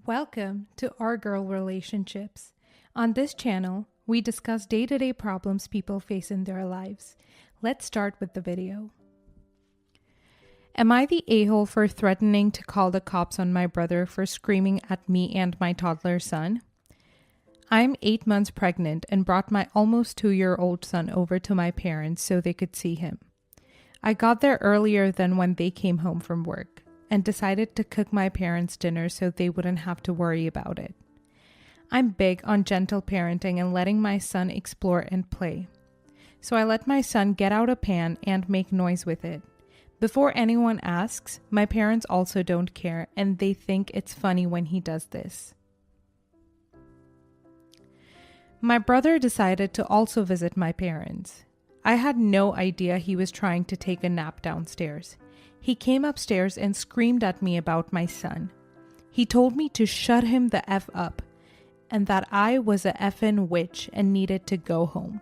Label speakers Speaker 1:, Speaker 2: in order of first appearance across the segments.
Speaker 1: Welcome to Our Girl Relationships. On this channel, we discuss day-to-day problems people face in their lives. Let's start with the video. Am I the a-hole for threatening to call the cops on my brother for screaming at me and my toddler son? I'm 8 months pregnant and brought my almost 2-year-old son over to my parents so they could see him. I got there earlier than when they came home from work and decided to cook my parents' dinner so they wouldn't have to worry about it. I'm big on gentle parenting and letting my son explore and play. So I let my son get out a pan and make noise with it. Before anyone asks, my parents also don't care and they think it's funny when he does this. My brother decided to also visit my parents. I had no idea he was trying to take a nap downstairs. He came upstairs and screamed at me about my son. He told me to shut him the F up and that I was a effing witch and needed to go home.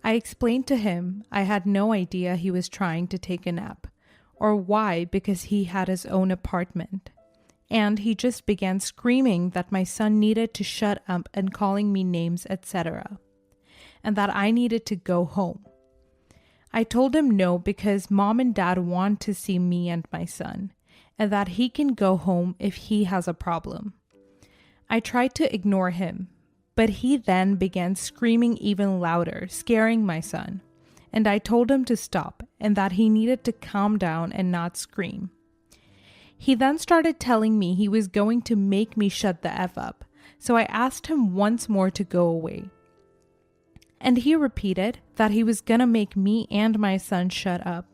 Speaker 1: I explained to him I had no idea he was trying to take a nap or why, because he had his own apartment. And he just began screaming that my son needed to shut up and calling me names, etc. and that I needed to go home. I told him no because mom and dad want to see me and my son, and that he can go home if he has a problem. I tried to ignore him, but he then began screaming even louder, scaring my son, and I told him to stop and that he needed to calm down and not scream. He then started telling me he was going to make me shut the F up, so I asked him once more to go away. And he repeated that he was gonna make me and my son shut up.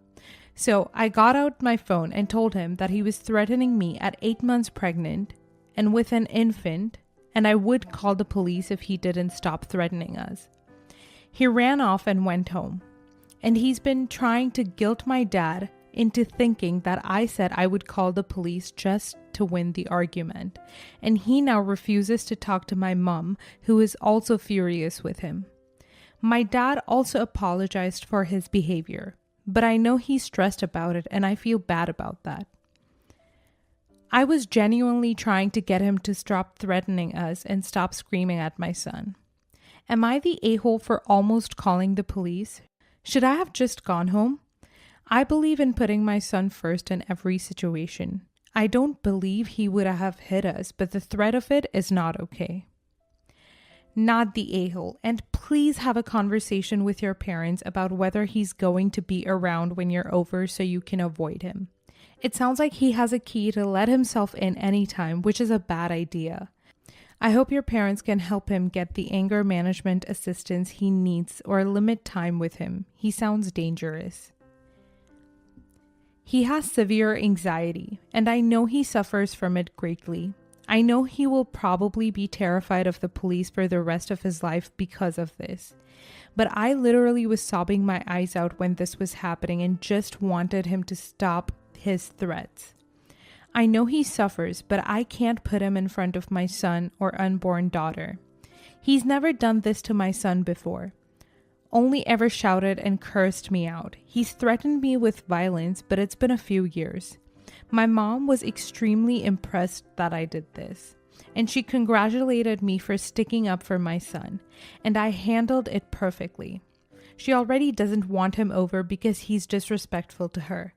Speaker 1: So I got out my phone and told him that he was threatening me at 8 months pregnant and with an infant, and I would call the police if he didn't stop threatening us. He ran off and went home. And he's been trying to guilt my dad into thinking that I said I would call the police just to win the argument. And he now refuses to talk to my mom, who is also furious with him. My dad also apologized for his behavior, but I know he's stressed about it and I feel bad about that. I was genuinely trying to get him to stop threatening us and stop screaming at my son. Am I the a-hole for almost calling the police? Should I have just gone home? I believe in putting my son first in every situation. I don't believe he would have hit us, but the threat of it is not okay. Not the a-hole, and please have a conversation with your parents about whether he's going to be around when you're over so you can avoid him. It sounds like he has a key to let himself in anytime, which is a bad idea. I hope your parents can help him get the anger management assistance he needs or limit time with him. He sounds dangerous. He has severe anxiety, and I know he suffers from it greatly. I know he will probably be terrified of the police for the rest of his life because of this. But I literally was sobbing my eyes out when this was happening and just wanted him to stop his threats. I know he suffers, but I can't put him in front of my son or unborn daughter. He's never done this to my son before. Only ever shouted and cursed me out. He's threatened me with violence, but it's been a few years. My mom was extremely impressed that I did this, and she congratulated me for sticking up for my son, and I handled it perfectly. She already doesn't want him over because he's disrespectful to her.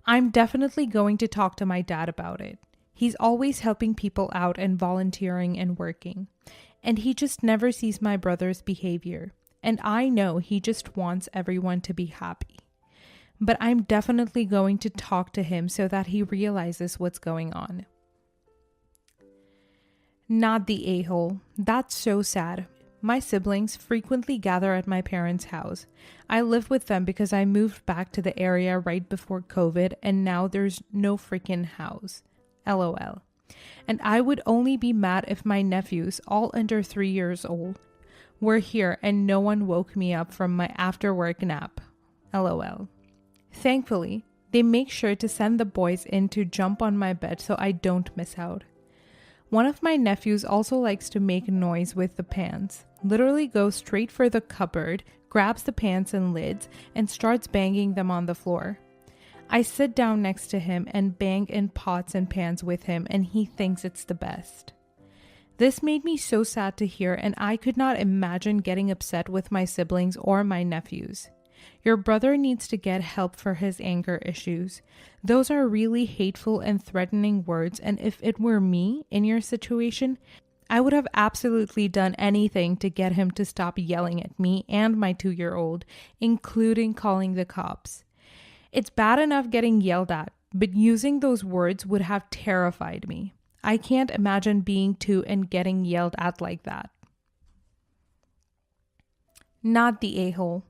Speaker 1: I'm definitely going to talk to my dad about it. He's always helping people out and volunteering and working, and he just never sees my brother's behavior, and I know he just wants everyone to be happy. But I'm definitely going to talk to him so that he realizes what's going on. Not the a-hole. That's so sad. My siblings frequently gather at my parents' house. I live with them because I moved back to the area right before COVID and now there's no freaking house. LOL. And I would only be mad if my nephews, all under 3 years old, were here and no one woke me up from my after-work nap. LOL. Thankfully, they make sure to send the boys in to jump on my bed so I don't miss out. One of my nephews also likes to make noise with the pans, literally goes straight for the cupboard, grabs the pans and lids, and starts banging them on the floor. I sit down next to him and bang in pots and pans with him, and he thinks it's the best. This made me so sad to hear, and I could not imagine getting upset with my siblings or my nephews. Your brother needs to get help for his anger issues. Those are really hateful and threatening words, and if it were me in your situation, I would have absolutely done anything to get him to stop yelling at me and my 2-year-old, including calling the cops. It's bad enough getting yelled at, but using those words would have terrified me. I can't imagine being 2 and getting yelled at like that. Not the a-hole.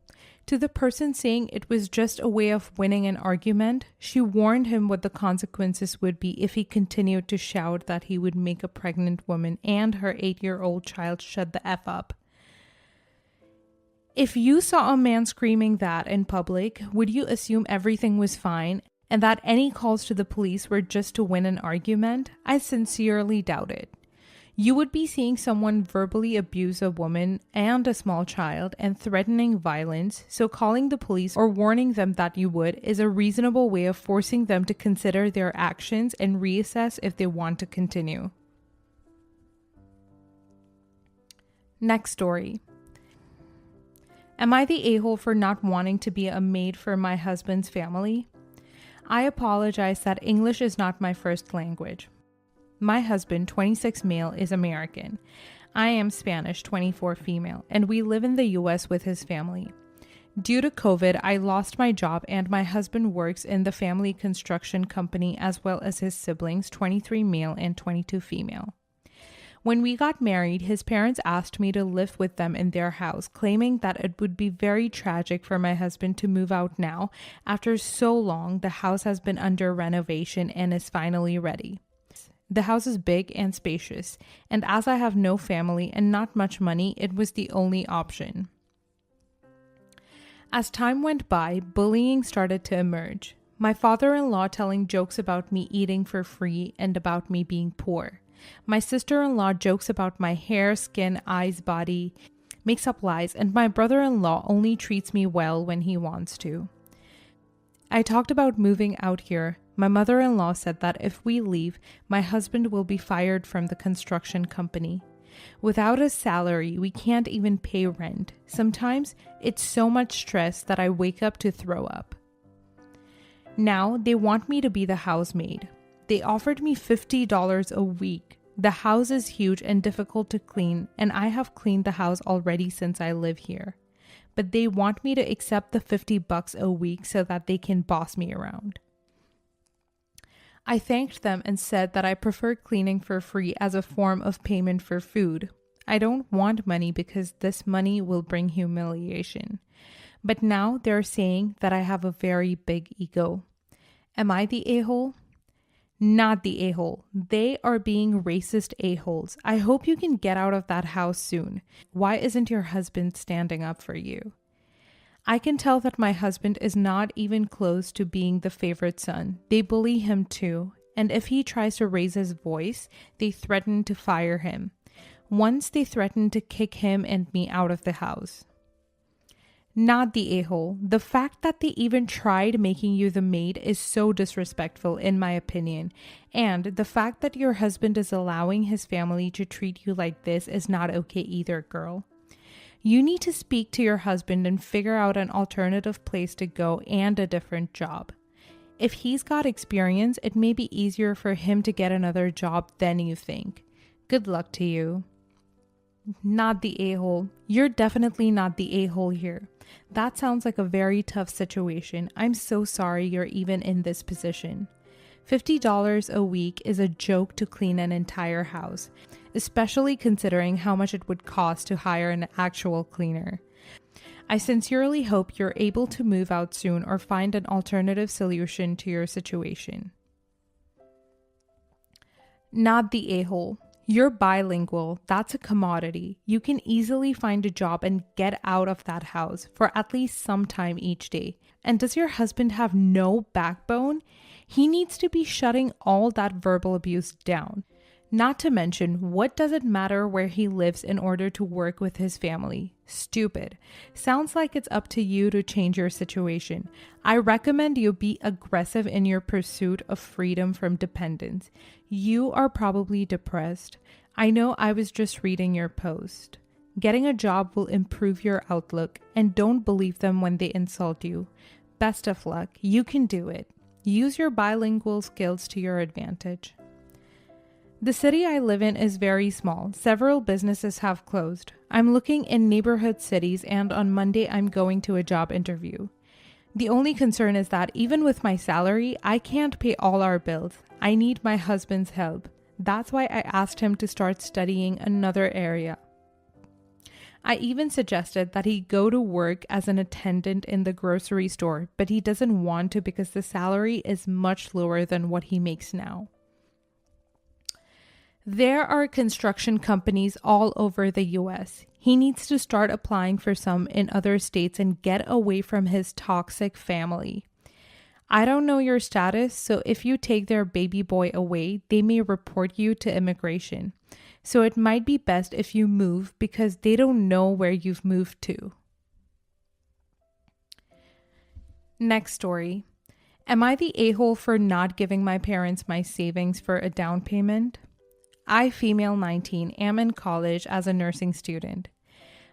Speaker 1: To the person saying it was just a way of winning an argument, she warned him what the consequences would be if he continued to shout that he would make a pregnant woman and her 8-year-old child shut the F up. If you saw a man screaming that in public, would you assume everything was fine and that any calls to the police were just to win an argument? I sincerely doubt it. You would be seeing someone verbally abuse a woman and a small child and threatening violence, so calling the police or warning them that you would is a reasonable way of forcing them to consider their actions and reassess if they want to continue. Next story. Am I the a-hole for not wanting to be a maid for my husband's family? I apologize that English is not my first language. My husband, 26 male, is American. I am Spanish, 24 female, and we live in the US with his family. Due to COVID, I lost my job and my husband works in the family construction company as well as his siblings, 23 male and 22 female. When we got married, his parents asked me to live with them in their house, claiming that it would be very tragic for my husband to move out now. After so long, the house has been under renovation and is finally ready. The house is big and spacious, and as I have no family and not much money, it was the only option. As time went by, bullying started to emerge. My father-in-law telling jokes about me eating for free and about me being poor. My sister-in-law jokes about my hair, skin, eyes, body, makes up lies, and my brother-in-law only treats me well when he wants to. I talked about moving out here. My mother-in-law said that if we leave, my husband will be fired from the construction company. Without a salary, we can't even pay rent. Sometimes it's so much stress that I wake up to throw up. Now they want me to be the housemaid. They offered me $50 a week. The house is huge and difficult to clean, and I have cleaned the house already since I live here. But they want me to accept the $50 a week so that they can boss me around. I thanked them and said that I prefer cleaning for free as a form of payment for food. I don't want money because this money will bring humiliation. But now they're saying that I have a very big ego. Am I the a-hole? Not the a-hole. They are being racist a-holes. I hope you can get out of that house soon. Why isn't your husband standing up for you? I can tell that my husband is not even close to being the favorite son. They bully him too, and if he tries to raise his voice, they threaten to fire him. Once they threatened to kick him and me out of the house. Not the a-hole. The fact that they even tried making you the maid is so disrespectful in my opinion, and the fact that your husband is allowing his family to treat you like this is not okay either, girl. You need to speak to your husband and figure out an alternative place to go and a different job. If he's got experience, it may be easier for him to get another job than you think. Good luck to you. Not the a-hole. You're definitely not the a-hole here. That sounds like a very tough situation. I'm so sorry you're even in this position. $50 a week is a joke to clean an entire house, especially considering how much it would cost to hire an actual cleaner. I sincerely hope you're able to move out soon or find an alternative solution to your situation. Not the a-hole. You're bilingual. That's a commodity. You can easily find a job and get out of that house for at least some time each day. And does your husband have no backbone? He needs to be shutting all that verbal abuse down. Not to mention, what does it matter where he lives in order to work with his family? Stupid. Sounds like it's up to you to change your situation. I recommend you be aggressive in your pursuit of freedom from dependence. You are probably depressed. I know, I was just reading your post. Getting a job will improve your outlook, and don't believe them when they insult you. Best of luck. You can do it. Use your bilingual skills to your advantage. The city I live in is very small. Several businesses have closed. I'm looking in neighborhood cities, and on Monday I'm going to a job interview. The only concern is that even with my salary, I can't pay all our bills. I need my husband's help. That's why I asked him to start studying another area. I even suggested that he go to work as an attendant in the grocery store, but he doesn't want to because the salary is much lower than what he makes now. There are construction companies all over the US. He needs to start applying for some in other states and get away from his toxic family. I don't know your status, so if you take their baby boy away, they may report you to immigration. So it might be best if you move because they don't know where you've moved to. Next story. Am I the a-hole for not giving my parents my savings for a down payment? I, female 19, am in college as a nursing student.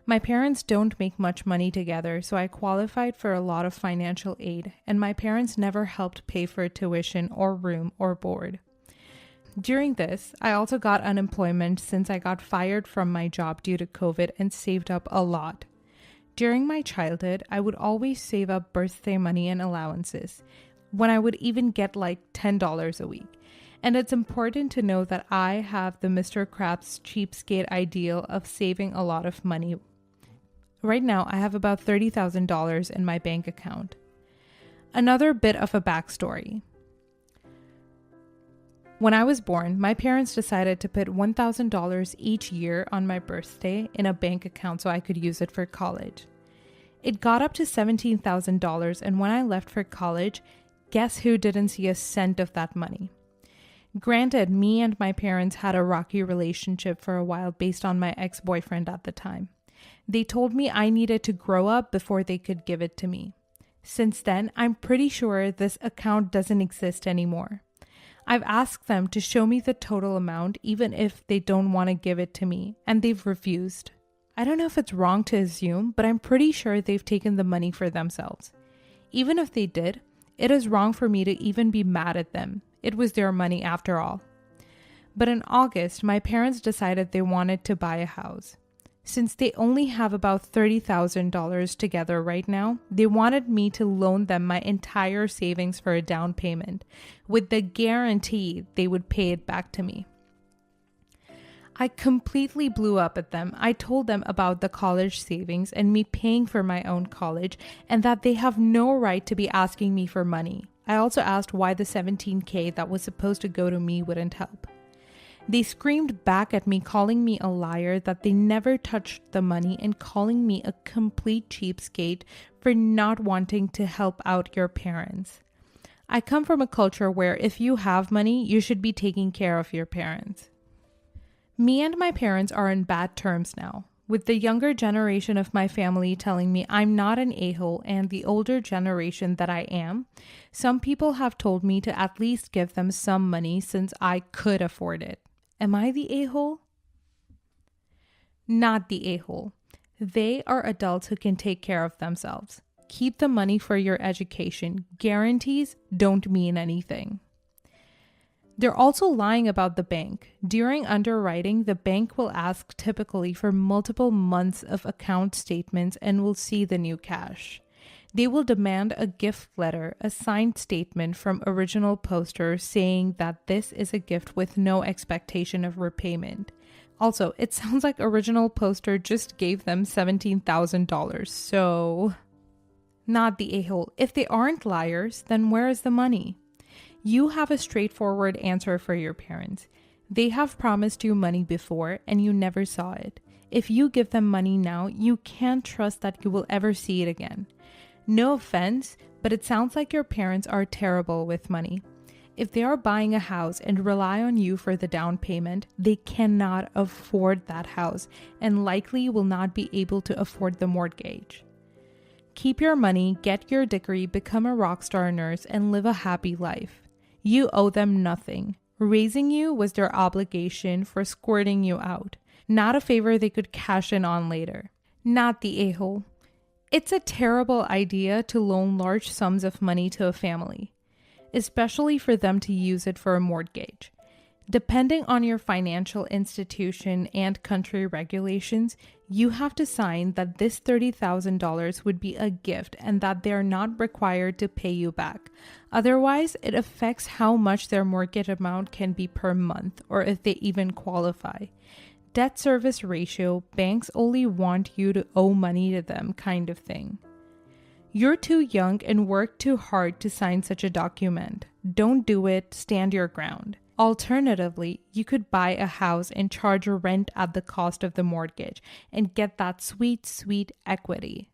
Speaker 1: My parents don't make much money together, so I qualified for a lot of financial aid, and my parents never helped pay for tuition or room or board. During this, I also got unemployment since I got fired from my job due to COVID and saved up a lot. During my childhood, I would always save up birthday money and allowances, when I would even get like $10 a week. And it's important to know that I have the Mr. Krabs cheapskate ideal of saving a lot of money. Right now, I have about $30,000 in my bank account. Another bit of a backstory. When I was born, my parents decided to put $1,000 each year on my birthday in a bank account so I could use it for college. It got up to $17,000, and when I left for college, guess who didn't see a cent of that money? Granted, me and my parents had a rocky relationship for a while based on my ex-boyfriend at the time. They told me I needed to grow up before they could give it to me. Since then, I'm pretty sure this account doesn't exist anymore. I've asked them to show me the total amount even if they don't want to give it to me, and they've refused. I don't know if it's wrong to assume, but I'm pretty sure they've taken the money for themselves. Even if they did, it is wrong for me to even be mad at them. It was their money after all. But in August, my parents decided they wanted to buy a house. Since they only have about $30,000 together right now, they wanted me to loan them my entire savings for a down payment, with the guarantee they would pay it back to me. I completely blew up at them. I told them about the college savings and me paying for my own college, and that they have no right to be asking me for money. I also asked why the $17,000 that was supposed to go to me wouldn't help. They screamed back at me, calling me a liar, that they never touched the money, and calling me a complete cheapskate for not wanting to help out your parents. I come from a culture where if you have money, you should be taking care of your parents. Me and my parents are in bad terms now, with the younger generation of my family telling me I'm not an a-hole, and the older generation that I am. Some people have told me to at least give them some money since I could afford it. Am I the a-hole? Not the a-hole. They are adults who can take care of themselves. Keep the money for your education. Guarantees don't mean anything. They're also lying about the bank. During underwriting, the bank will ask typically for multiple months of account statements and will see the new cash. They will demand a gift letter, a signed statement from original poster saying that this is a gift with no expectation of repayment. Also, it sounds like original poster just gave them $17,000, so... Not the a-hole. If they aren't liars, then where is the money? You have a straightforward answer for your parents. They have promised you money before and you never saw it. If you give them money now, you can't trust that you will ever see it again. No offense, but it sounds like your parents are terrible with money. If they are buying a house and rely on you for the down payment, they cannot afford that house and likely will not be able to afford the mortgage. Keep your money, get your degree, become a rock star nurse, and live a happy life. You owe them nothing. Raising you was their obligation for squirting you out, not a favor they could cash in on later. Not the a-hole. It's a terrible idea to loan large sums of money to a family, especially for them to use it for a mortgage. Depending on your financial institution and country regulations, you have to sign that this $30,000 would be a gift and that they are not required to pay you back. Otherwise, it affects how much their mortgage amount can be per month or if they even qualify. Debt service ratio, banks only want you to owe money to them kind of thing. You're too young and work too hard to sign such a document. Don't do it, stand your ground. Alternatively, you could buy a house and charge a rent at the cost of the mortgage and get that sweet, sweet equity.